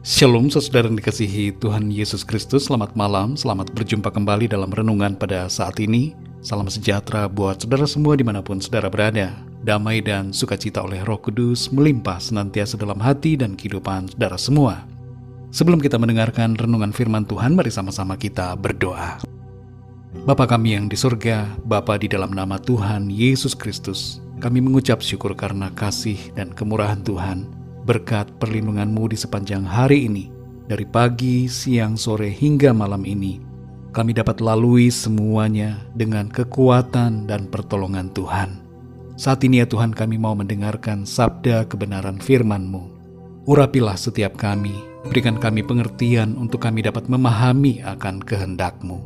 Shalom saudara yang dikasihi Tuhan Yesus Kristus. Selamat malam, selamat berjumpa kembali dalam renungan pada saat ini. Salam sejahtera buat saudara semua dimanapun saudara berada. Damai dan sukacita oleh Roh Kudus melimpah senantiasa dalam hati dan kehidupan saudara semua. Sebelum kita mendengarkan renungan firman Tuhan, mari sama-sama kita berdoa. Bapa kami yang di surga, Bapa di dalam nama Tuhan Yesus Kristus, kami mengucap syukur karena kasih dan kemurahan Tuhan. Berkat perlindungan-Mu di sepanjang hari ini, dari pagi, siang, sore, hingga malam ini, kami dapat lalui semuanya dengan kekuatan dan pertolongan Tuhan. Saat ini ya Tuhan, kami mau mendengarkan sabda kebenaran firman-Mu. Urapilah setiap kami, berikan kami pengertian untuk kami dapat memahami akan kehendak-Mu.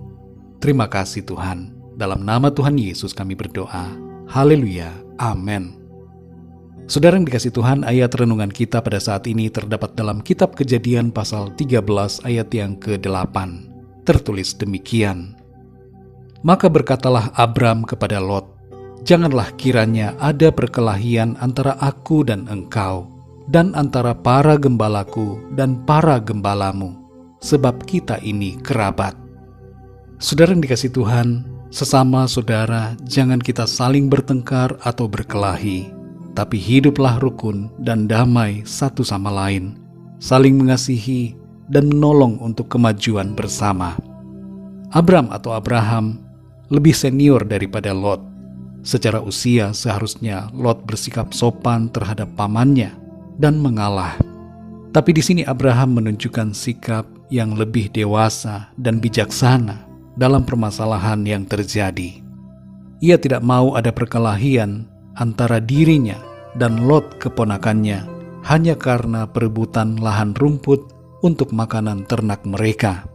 Terima kasih Tuhan, dalam nama Tuhan Yesus kami berdoa. Haleluya, amin. Saudara yang dikasih Tuhan, ayat renungan kita pada saat ini terdapat dalam kitab Kejadian pasal 13 ayat yang ke-8. Tertulis demikian. Maka berkatalah Abram kepada Lot, janganlah kiranya ada perkelahian antara aku dan engkau, dan antara para gembalaku dan para gembalamu, sebab kita ini kerabat. Saudara yang dikasih Tuhan, sesama saudara jangan kita saling bertengkar atau berkelahi, tapi hiduplah rukun dan damai satu sama lain, saling mengasihi dan menolong untuk kemajuan bersama. Abram atau Abraham lebih senior daripada Lot. Secara usia seharusnya Lot bersikap sopan terhadap pamannya dan mengalah. Tapi di sini Abraham menunjukkan sikap yang lebih dewasa dan bijaksana dalam permasalahan yang terjadi. Ia tidak mau ada perkelahian antara dirinya dan Lot keponakannya hanya karena perebutan lahan rumput untuk makanan ternak mereka.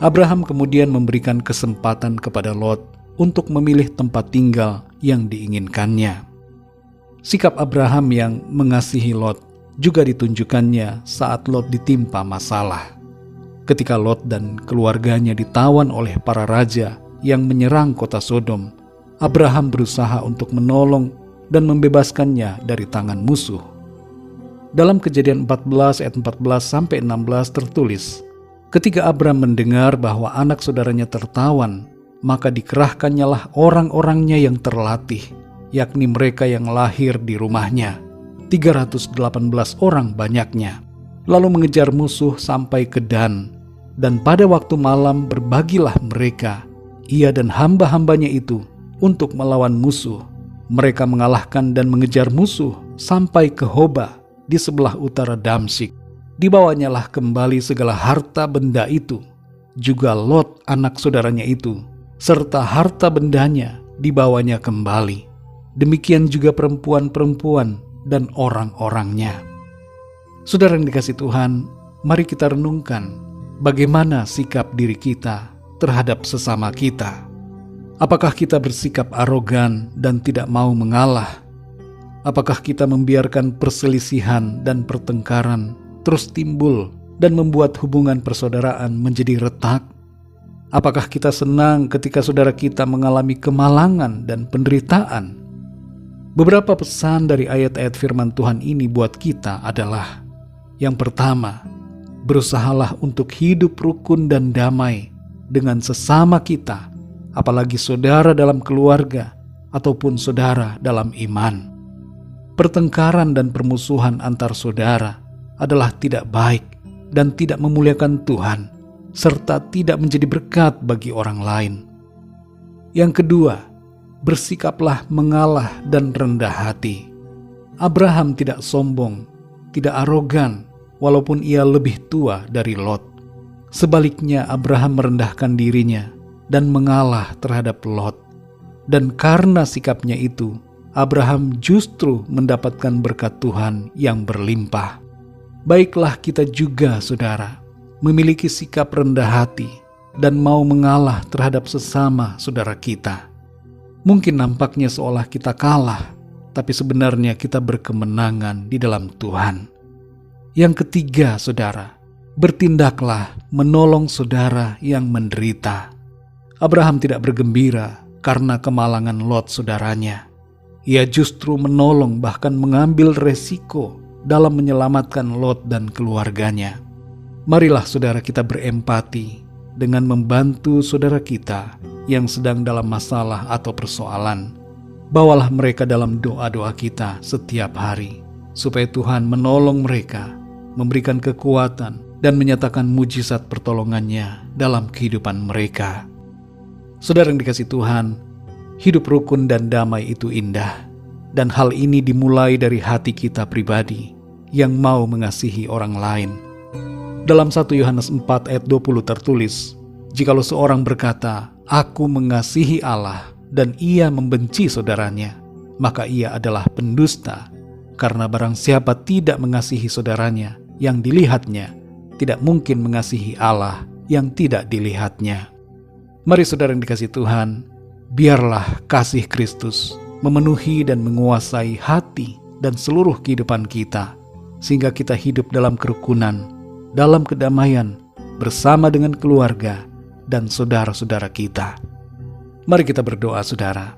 Abraham kemudian memberikan kesempatan kepada Lot untuk memilih tempat tinggal yang diinginkannya. Sikap Abraham yang mengasihi Lot juga ditunjukkannya saat Lot ditimpa masalah. Ketika Lot dan keluarganya ditawan oleh para raja yang menyerang kota Sodom, Abraham berusaha untuk menolong dan membebaskannya dari tangan musuh. Dalam Kejadian 14 ayat 14-16 tertulis, ketika Abram mendengar bahwa anak saudaranya tertawan, maka dikerahkannyalah orang-orangnya yang terlatih, yakni mereka yang lahir di rumahnya, 318 orang banyaknya, lalu mengejar musuh sampai ke Dan, dan pada waktu malam berbagilah mereka, ia dan hamba-hambanya itu, untuk melawan musuh. Mereka mengalahkan dan mengejar musuh sampai ke Hoba di sebelah utara Damsyik. Dibawanyalah kembali segala harta benda itu, juga Lot anak saudaranya itu, serta harta bendanya dibawanya kembali. Demikian juga perempuan-perempuan dan orang-orangnya. Saudara yang dikasih Tuhan, mari kita renungkan bagaimana sikap diri kita terhadap sesama kita. Apakah kita bersikap arogan dan tidak mau mengalah? Apakah kita membiarkan perselisihan dan pertengkaran terus timbul dan membuat hubungan persaudaraan menjadi retak? Apakah kita senang ketika saudara kita mengalami kemalangan dan penderitaan? Beberapa pesan dari ayat-ayat firman Tuhan ini buat kita adalah: yang pertama, berusahalah untuk hidup rukun dan damai dengan sesama kita, apalagi saudara dalam keluarga ataupun saudara dalam iman. Pertengkaran dan permusuhan antar saudara adalah tidak baik dan tidak memuliakan Tuhan, serta tidak menjadi berkat bagi orang lain. Yang kedua, bersikaplah mengalah dan rendah hati. Abraham tidak sombong, tidak arogan, walaupun ia lebih tua dari Lot. Sebaliknya, Abraham merendahkan dirinya dan mengalah terhadap Lot. Dan karena sikapnya itu, Abraham justru mendapatkan berkat Tuhan yang berlimpah. Baiklah kita juga, saudara, memiliki sikap rendah hati dan mau mengalah terhadap sesama saudara kita. Mungkin nampaknya seolah kita kalah, tapi sebenarnya kita berkemenangan di dalam Tuhan. Yang ketiga, saudara, bertindaklah menolong saudara yang menderita. Abraham tidak bergembira karena kemalangan Lot saudaranya. Ia justru menolong bahkan mengambil resiko dalam menyelamatkan Lot dan keluarganya. Marilah saudara kita berempati dengan membantu saudara kita yang sedang dalam masalah atau persoalan. Bawalah mereka dalam doa-doa kita setiap hari, supaya Tuhan menolong mereka, memberikan kekuatan, dan menyatakan mujizat pertolongannya dalam kehidupan mereka. Saudara yang dikasihi Tuhan, hidup rukun dan damai itu indah, dan hal ini dimulai dari hati kita pribadi yang mau mengasihi orang lain. Dalam 1 Yohanes 4 ayat 20 tertulis, "Jikalau seorang berkata, 'Aku mengasihi Allah,' dan ia membenci saudaranya, maka ia adalah pendusta. Karena barang siapa tidak mengasihi saudaranya yang dilihatnya, tidak mungkin mengasihi Allah yang tidak dilihatnya." Mari saudara yang dikasihi Tuhan, biarlah kasih Kristus memenuhi dan menguasai hati dan seluruh kehidupan kita, sehingga kita hidup dalam kerukunan, dalam kedamaian, bersama dengan keluarga dan saudara-saudara kita. Mari kita berdoa saudara.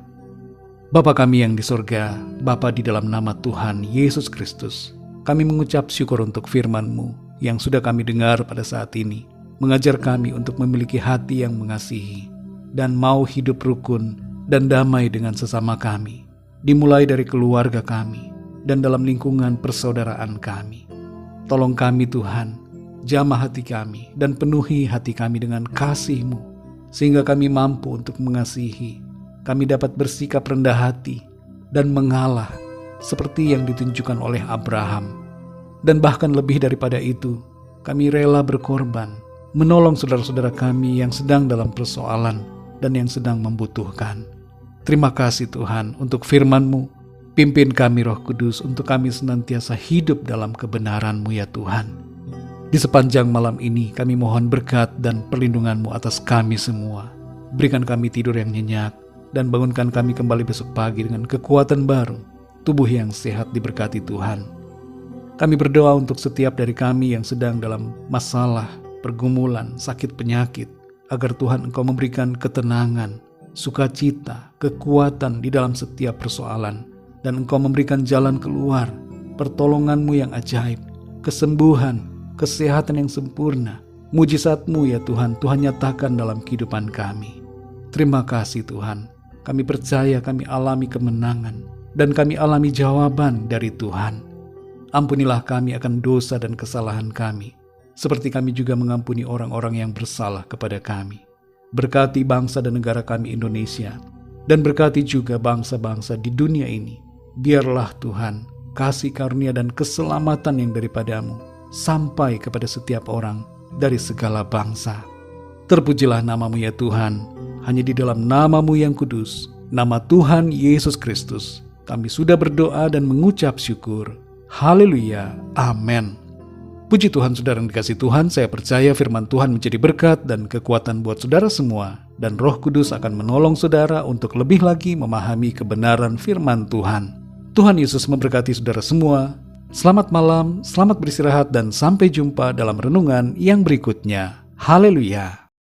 Bapa kami yang di sorga, Bapa di dalam nama Tuhan Yesus Kristus, kami mengucap syukur untuk firman-Mu yang sudah kami dengar pada saat ini, mengajar kami untuk memiliki hati yang mengasihi dan mau hidup rukun dan damai dengan sesama kami, dimulai dari keluarga kami dan dalam lingkungan persaudaraan kami. Tolong kami Tuhan, jamah hati kami dan penuhi hati kami dengan kasih-Mu, sehingga kami mampu untuk mengasihi. Kami dapat bersikap rendah hati dan mengalah seperti yang ditunjukkan oleh Abraham. Dan bahkan lebih daripada itu, kami rela berkorban, menolong saudara-saudara kami yang sedang dalam persoalan dan yang sedang membutuhkan. Terima kasih Tuhan untuk firman-Mu. Pimpin kami Roh Kudus untuk kami senantiasa hidup dalam kebenaran-Mu ya Tuhan. Di sepanjang malam ini kami mohon berkat dan perlindungan-Mu atas kami semua. Berikan kami tidur yang nyenyak dan bangunkan kami kembali besok pagi dengan kekuatan baru, tubuh yang sehat diberkati Tuhan. Kami berdoa untuk setiap dari kami yang sedang dalam masalah, pergumulan, sakit penyakit, agar Tuhan Engkau memberikan ketenangan, sukacita, kekuatan di dalam setiap persoalan, dan Engkau memberikan jalan keluar, pertolongan-Mu yang ajaib, kesembuhan, kesehatan yang sempurna, mujizat-Mu ya Tuhan, Tuhan nyatakan dalam kehidupan kami. Terima kasih Tuhan, kami percaya kami alami kemenangan, dan kami alami jawaban dari Tuhan. Ampunilah kami akan dosa dan kesalahan kami, seperti kami juga mengampuni orang-orang yang bersalah kepada kami. Berkati bangsa dan negara kami Indonesia, dan berkati juga bangsa-bangsa di dunia ini. Biarlah Tuhan, kasih karunia dan keselamatan yang daripada-Mu sampai kepada setiap orang dari segala bangsa. Terpujilah nama-Mu ya Tuhan, hanya di dalam nama-Mu yang kudus, nama Tuhan Yesus Kristus, kami sudah berdoa dan mengucap syukur. Haleluya, amin. Puji Tuhan saudara yang dikasihi Tuhan, saya percaya firman Tuhan menjadi berkat dan kekuatan buat saudara semua, dan Roh Kudus akan menolong saudara untuk lebih lagi memahami kebenaran firman Tuhan. Tuhan Yesus memberkati saudara semua. Selamat malam, selamat beristirahat, dan sampai jumpa dalam renungan yang berikutnya. Haleluya.